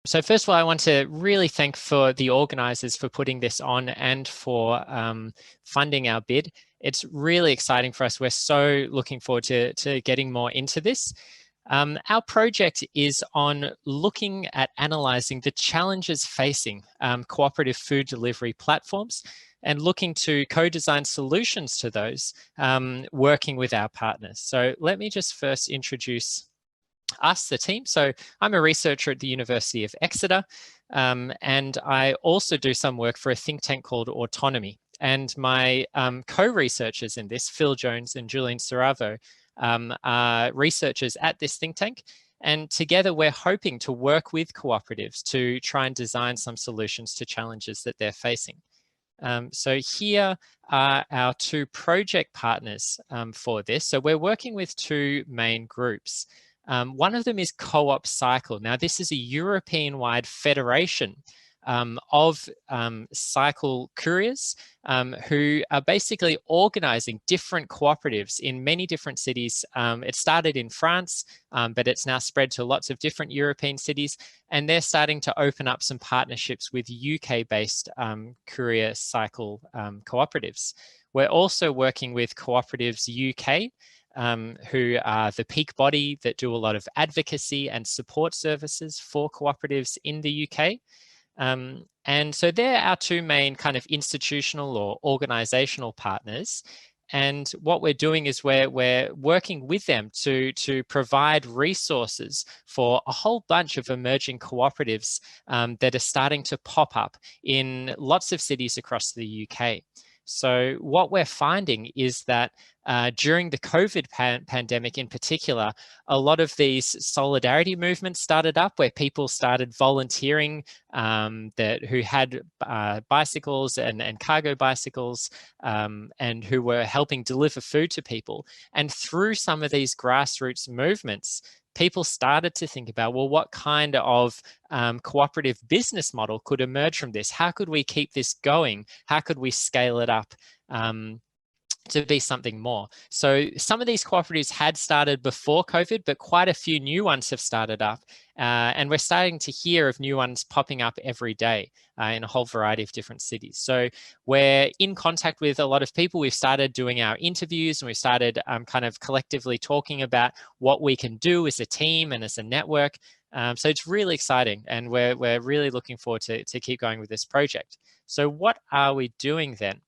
So first of all, I want to really thank for the organisers for putting this on and for funding our bid. It's really exciting for us. We're so looking forward to getting more into this. Our project is on looking at analysing the challenges facing cooperative food delivery platforms and looking to co-design solutions to those, working with our partners. So let me just first introduce us, the team. So I'm a researcher at the University of Exeter, and I also do some work for a think tank called Autonomy. And my co-researchers in this, Phil Jones and Julian Saravo, are researchers at this think tank. And together we're hoping to work with cooperatives to try and design some solutions to challenges that they're facing. So here are our two project partners for this. So we're working with two main groups. One of them is CoOpCycle. Now, this is a European-wide federation of cycle couriers who are basically organizing different cooperatives in many different cities. It started in France, but it's now spread to lots of different European cities, and they're starting to open up some partnerships with UK-based courier cycle cooperatives. We're also working with Cooperatives UK, who are the peak body that do a lot of advocacy and support services for cooperatives in the UK. And so they're our two main kind of institutional or organizational partners. And what we're doing is we're working with them to provide resources for a whole bunch of emerging cooperatives that are starting to pop up in lots of cities across the UK. So what we're finding is that during the COVID pandemic in particular, a lot of these solidarity movements started up where people started volunteering who had bicycles and cargo bicycles and who were helping deliver food to people. And through some of these grassroots movements, people started to think about, well, what kind of cooperative business model could emerge from this? How could we keep this going? How could we scale it up to be something more? So some of these cooperatives had started before COVID, but quite a few new ones have started up. And we're starting to hear of new ones popping up every day in a whole variety of different cities. So we're in contact with a lot of people. We've started doing our interviews and we started kind of collectively talking about what we can do as a team and as a network. So it's really exciting, and we're really looking forward to keep going with this project. So what are we doing then?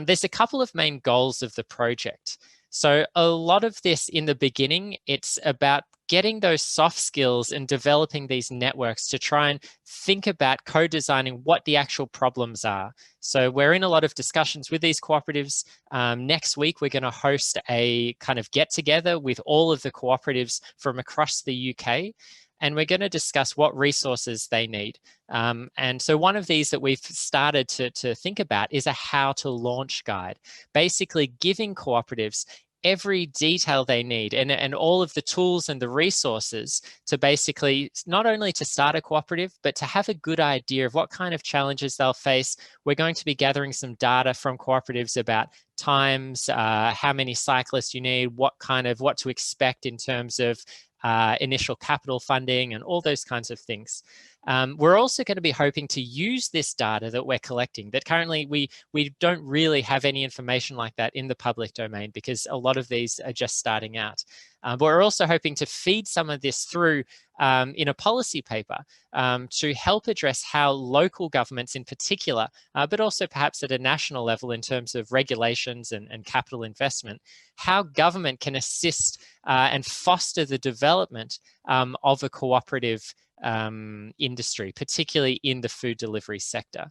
There's a couple of main goals of the project. So a lot of this in the beginning, it's about getting those soft skills and developing these networks to try and think about co-designing what the actual problems are. So we're in a lot of discussions with these cooperatives. Next week, we're going to host a kind of get together with all of the cooperatives from across the UK. And we're going to discuss what resources they need. And so one of these that we've started to think about is a how to launch guide, basically giving cooperatives every detail they need and all of the tools and the resources to basically not only to start a cooperative, but to have a good idea of what kind of challenges they'll face. We're going to be gathering some data from cooperatives about times, how many cyclists you need, what to expect in terms of initial capital funding and all those kinds of things. We're also going to be hoping to use this data that we're collecting, that currently we don't really have any information like that in the public domain because a lot of these are just starting out. But we're also hoping to feed some of this through in a policy paper to help address how local governments in particular, but also perhaps at a national level in terms of regulations and capital investment, how government can assist and foster the development of a cooperative industry, particularly in the food delivery sector.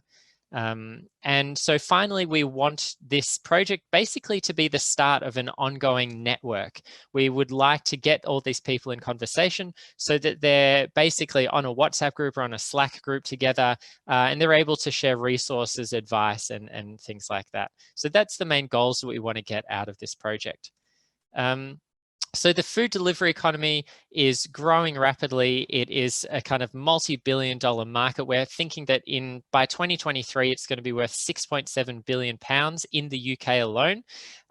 And so finally, we want this project basically to be the start of an ongoing network. We would like to get all these people in conversation so that they're basically on a WhatsApp group or on a Slack group together, and they're able to share resources, advice, and things like that. So that's the main goals that we want to get out of this project. So the food delivery economy is growing rapidly. It is a kind of multi-billion-dollar market. We're thinking that by 2023, it's going to be worth £6.7 billion in the UK alone.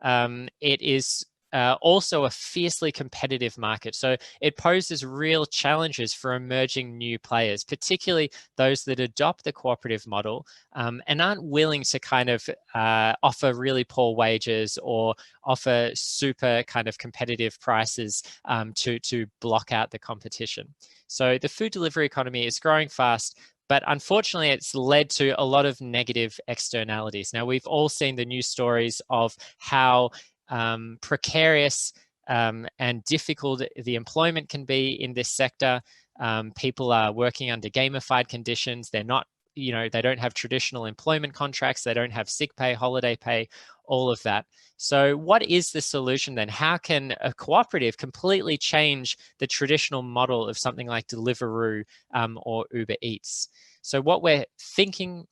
It is also a fiercely competitive market. So it poses real challenges for emerging new players, particularly those that adopt the cooperative model and aren't willing to kind of offer really poor wages or offer super kind of competitive prices to block out the competition. So the food delivery economy is growing fast, but unfortunately, it's led to a lot of negative externalities. Now, we've all seen the news stories of how precarious and difficult the employment can be in this sector. People are working under gamified conditions. They're not, they don't have traditional employment contracts. They don't have sick pay, holiday pay, all of that. So what is the solution then? How can a cooperative completely change the traditional model of something like Deliveroo or Uber Eats? So what we're thinking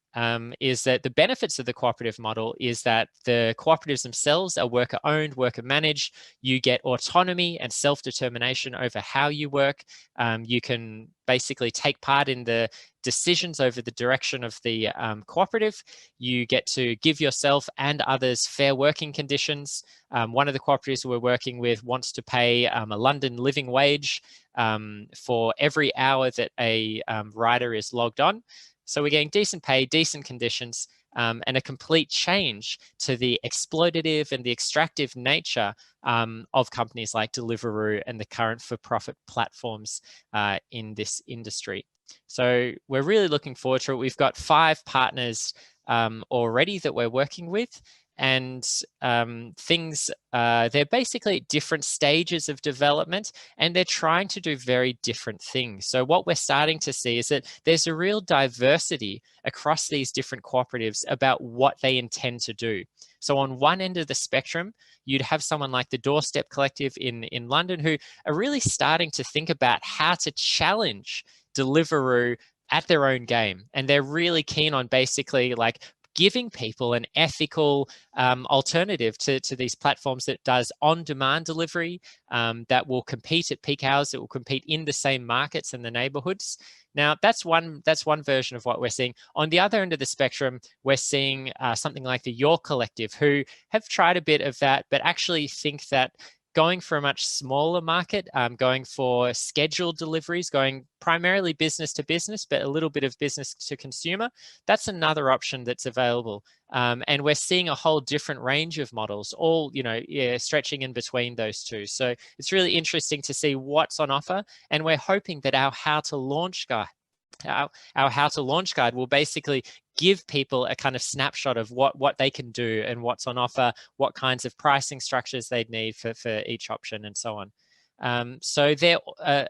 is that the benefits of the cooperative model is that the cooperatives themselves are worker owned, worker managed. You get autonomy and self-determination over how you work. You can basically take part in the decisions over the direction of the cooperative. You get to give yourself and others fair working conditions. One of the cooperatives we're working with wants to pay a London living wage for every hour that a rider is logged on. So we're getting decent pay, decent conditions, and a complete change to the exploitative and the extractive nature of companies like Deliveroo and the current for-profit platforms in this industry. So we're really looking forward to it. We've got 5 partners already that we're working with, and they're basically at different stages of development, and they're trying to do very different things. So what we're starting to see is that there's a real diversity across these different cooperatives about what they intend to do. So on one end of the spectrum, you'd have someone like the Doorstep Collective in London who are really starting to think about how to challenge Deliveroo at their own game. And they're really keen on basically like giving people an ethical alternative to these platforms that does on-demand delivery, that will compete at peak hours, that will compete in the same markets and the neighborhoods. Now, that's one version of what we're seeing. On the other end of the spectrum, we're seeing something like the Your Collective, who have tried a bit of that, but actually think that going for a much smaller market, going for scheduled deliveries, going primarily business to business, but a little bit of business to consumer, that's another option that's available. And we're seeing a whole different range of models, all stretching in between those two. So it's really interesting to see what's on offer, and we're hoping that our how to launch guide will basically give people a kind of snapshot of what they can do and what's on offer, what kinds of pricing structures they'd need for each option, and so on. So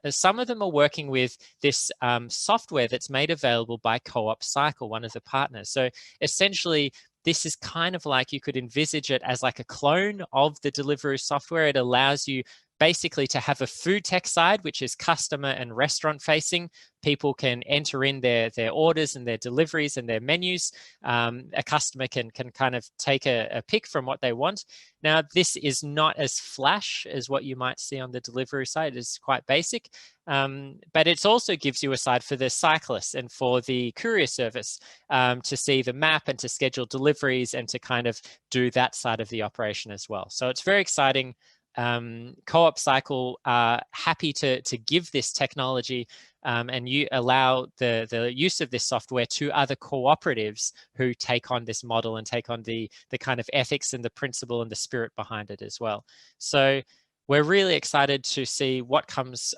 some of them are working with this software that's made available by CoOpCycle, one of the partners. So essentially, this is kind of like, you could envisage it as like a clone of the Deliveroo software. It allows you basically to have a food tech side, which is customer and restaurant facing. People can enter in their orders and their deliveries and their menus. A customer can kind of take a pick from what they want. Now, this is not as flash as what you might see on the Deliveroo side. It's quite basic, but it also gives you a side for the cyclists and for the courier service to see the map and to schedule deliveries and to kind of do that side of the operation as well. So it's very exciting. CoOpCycle are happy to give this technology and you allow the use of this software to other cooperatives who take on this model and take on the kind of ethics and the principle and the spirit behind it as well. So we're really excited to see what comes,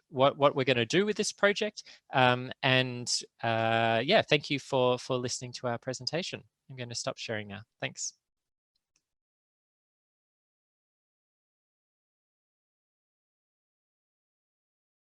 what we're going to do with this project. Yeah, thank you for listening to our presentation. I'm going to stop sharing now. Thanks.